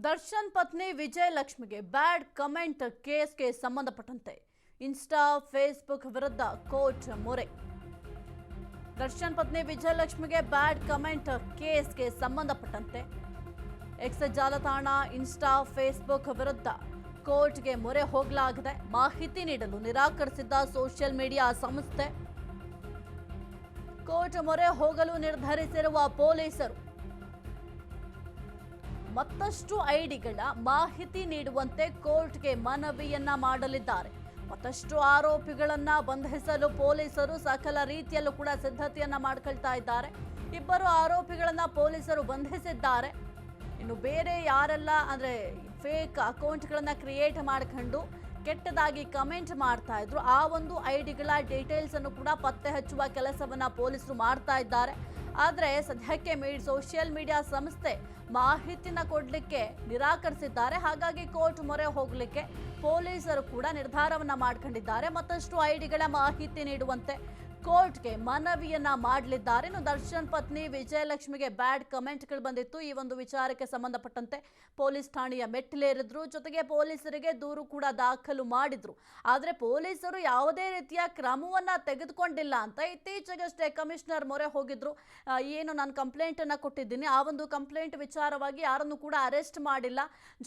ದರ್ಶನ್ ಪತ್ನಿ ವಿಜಯಲಕ್ಷ್ಮಿಗೆ bad comment ಕೇಸ್ಗೆ ಸಂಬಂಧಪಟ್ಟಂತೆ insta Facebook ವಿರುದ್ಧ ಕೋರ್ಟ್ ಮೊರೆ. ದರ್ಶನ್ ಪತ್ನಿ ವಿಜಯಲಕ್ಷ್ಮಿಗೆ ಬ್ಯಾಡ್ ಕಮೆಂಟ್ ಕೇಸ್ಗೆ ಸಂಬಂಧಪಟ್ಟಂತೆ ಎಕ್ಸ್ ಜಾಲತಾಣ ಇನ್ಸ್ಟಾ ಫೇಸ್ಬುಕ್ ವಿರುದ್ಧ ಕೋರ್ಟ್ಗೆ ಮೊರೆ ಹೋಗಲಾಗಿದೆ. ಮಾಹಿತಿ ನೀಡಲು ನಿರಾಕರಿಸಿದ್ದ ಸೋಷಿಯಲ್ ಮೀಡಿಯಾ ಸಂಸ್ಥೆ ಕೋರ್ಟ್ ಮೊರೆ ಹೋಗಲು ನಿರ್ಧರಿಸಿರುವ ಪೊಲೀಸರು ಮತ್ತಷ್ಟು ಐಡಿಗಳ ಮಾಹಿತಿ ನೀಡುವಂತೆ ಕೋರ್ಟ್ಗೆ ಮನವಿಯನ್ನ ಮಾಡಲಿದ್ದಾರೆ. ಮತ್ತಷ್ಟು ಆರೋಪಿಗಳನ್ನ ಬಂಧಿಸಲು ಪೊಲೀಸರು ಸಕಲ ರೀತಿಯಲ್ಲೂ ಕೂಡ ಸಿದ್ಧತೆಯನ್ನ ಮಾಡ್ಕೊಳ್ತಾ ಇದ್ದಾರೆ. ಇಬ್ಬರು ಆರೋಪಿಗಳನ್ನ ಪೊಲೀಸರು ಬಂಧಿಸಿದ್ದಾರೆ. ಇನ್ನು ಬೇರೆ ಯಾರೆಲ್ಲ ಅಂದ್ರೆ ಫೇಕ್ ಅಕೌಂಟ್ಗಳನ್ನ ಕ್ರಿಯೇಟ್ ಮಾಡ್ಕೊಂಡು ಕೆಟ್ಟದಾಗಿ ಕಮೆಂಟ್ ಮಾಡ್ತಾ ಇದ್ರು, ಆ ಒಂದು ಐಡಿಗಳ ಡೀಟೇಲ್ಸ್ ಅನ್ನು ಕೂಡ ಪತ್ತೆ ಹಚ್ಚುವ ಕೆಲಸವನ್ನ ಪೊಲೀಸರು ಮಾಡ್ತಾ ಇದ್ದಾರೆ. ಆದರೆ ಸದ್ಯಕ್ಕೆ ಸೋಷಿಯಲ್ ಮೀಡಿಯಾ ಸಂಸ್ಥೆ ಮಾಹಿತಿನ ಕೊಡಲಿಕ್ಕೆ ನಿರಾಕರಿಸಿದ್ದಾರೆ. ಹಾಗಾಗಿ ಕೋರ್ಟ್ ಮೊರೆ ಹೋಗಲಿಕ್ಕೆ ಪೊಲೀಸರು ಕೂಡ ನಿರ್ಧಾರವನ್ನ ಮಾಡ್ಕೊಂಡಿದ್ದಾರೆ. ಮತ್ತಷ್ಟು ಐಡಿಗಳ ಮಾಹಿತಿ ನೀಡುವಂತೆ ಕೋರ್ಟ್ಗೆ ಮನವಿಯನ್ನ ಮಾಡಲಿದ್ದಾರೆ. ಇನ್ನು ದರ್ಶನ್ ಪತ್ನಿ ವಿಜಯಲಕ್ಷ್ಮಿಗೆ ಬ್ಯಾಡ್ ಕಮೆಂಟ್ಗಳು ಬಂದಿತ್ತು. ಈ ಒಂದು ವಿಚಾರಕ್ಕೆ ಸಂಬಂಧಪಟ್ಟಂತೆ ಪೊಲೀಸ್ ಠಾಣೆಯ ಮೆಟ್ಟಿಲೇರಿದ್ರು. ಜೊತೆಗೆ ಪೊಲೀಸರಿಗೆ ದೂರು ಕೂಡ ದಾಖಲು ಮಾಡಿದ್ರು. ಆದರೆ ಪೊಲೀಸರು ಯಾವುದೇ ರೀತಿಯ ಕ್ರಮವನ್ನ ತೆಗೆದುಕೊಂಡಿಲ್ಲ ಅಂತ ಇತ್ತೀಚೆಗಷ್ಟೇ ಕಮಿಷನರ್ ಮೊರೆ ಹೋಗಿದ್ರು. ಏನು ನಾನು ಕಂಪ್ಲೇಂಟ್ ಅನ್ನ ಕೊಟ್ಟಿದ್ದೀನಿ, ಆ ಒಂದು ಕಂಪ್ಲೇಂಟ್ ವಿಚಾರವಾಗಿ ಯಾರನ್ನು ಕೂಡ ಅರೆಸ್ಟ್ ಮಾಡಿಲ್ಲ.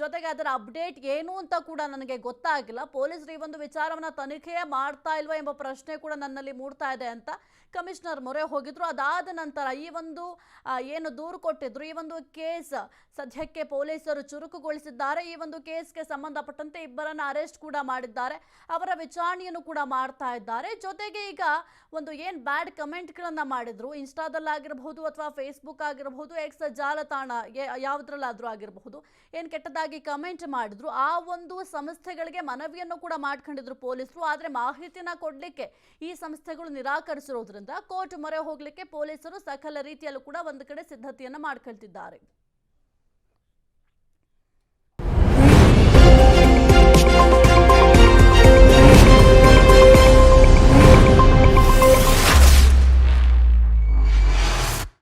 ಜೊತೆಗೆ ಅದರ ಅಪ್ಡೇಟ್ ಏನು ಅಂತ ಕೂಡ ನನಗೆ ಗೊತ್ತಾಗಿಲ್ಲ. ಪೊಲೀಸರು ಈ ಒಂದು ವಿಚಾರವನ್ನ ತನಿಖೆ ಮಾಡ್ತಾ ಇಲ್ವಾ ಎಂಬ ಪ್ರಶ್ನೆ ಕೂಡ ನನ್ನಲ್ಲಿ ಮೂಡ್ತಾ ಇದೆ ಅಂತ ಕಮಿಷನರ್ ಮೊರೆ ಹೋಗಿದ್ರು. ಅದಾದ ನಂತರ ಈ ಒಂದು ಏನು ದೂರು ಕೊಟ್ಟಿದ್ರು, ಈ ಒಂದು ಕೇಸ್ ಸದ್ಯಕ್ಕೆ ಪೊಲೀಸರು ಚುರುಕುಗೊಳಿಸಿದ್ದಾರೆ. ಈ ಒಂದು ಕೇಸ್ಗೆ ಸಂಬಂಧಪಟ್ಟಂತೆ ಇಬ್ಬರನ್ನ ಅರೆಸ್ಟ್ ಕೂಡ ಮಾಡಿದ್ದಾರೆ. ಅವರ ವಿಚಾರಣೆಯನ್ನು ಕೂಡ ಮಾಡ್ತಾ ಇದ್ದಾರೆ. ಜೊತೆಗೆ ಈಗ ಒಂದು ಏನ್ ಬ್ಯಾಡ್ ಕಮೆಂಟ್ಗಳನ್ನ ಮಾಡಿದ್ರು, ಇನ್ಸ್ಟಾದಲ್ಲಾಗಿರಬಹುದು ಅಥವಾ ಫೇಸ್ಬುಕ್ ಆಗಿರಬಹುದು, ಎಕ್ಸ್ ಜಾಲತಾಣ ಯಾವುದ್ರಲ್ಲಾದ್ರೂ ಆಗಿರಬಹುದು, ಏನ್ ಕೆಟ್ಟದಾಗಿ ಕಮೆಂಟ್ ಮಾಡಿದ್ರು, ಆ ಒಂದು ಸಂಸ್ಥೆಗಳಿಗೆ ಮನವಿಯನ್ನು ಕೂಡ ಮಾಡ್ಕೊಂಡಿದ್ರು ಪೊಲೀಸರು. ಆದ್ರೆ ಮಾಹಿತಿನ ಕೊಡ್ಲಿಕ್ಕೆ ಈ ಸಂಸ್ಥೆಗಳು ನಿರಾಕರಿಸಿರೋದ್ರಿಂದ ಕೋರ್ಟ್ ಮೊರೆ ಹೋಗ್ಲಿಕ್ಕೆ ಪೊಲೀಸರು ಸಕಲ ರೀತಿಯಲ್ಲೂ ಕೂಡ ಒಂದು ಕಡೆ ಸಿದ್ಧತೆಯನ್ನ ಮಾಡ್ಕೊಳ್ತಿದ್ದಾರೆ.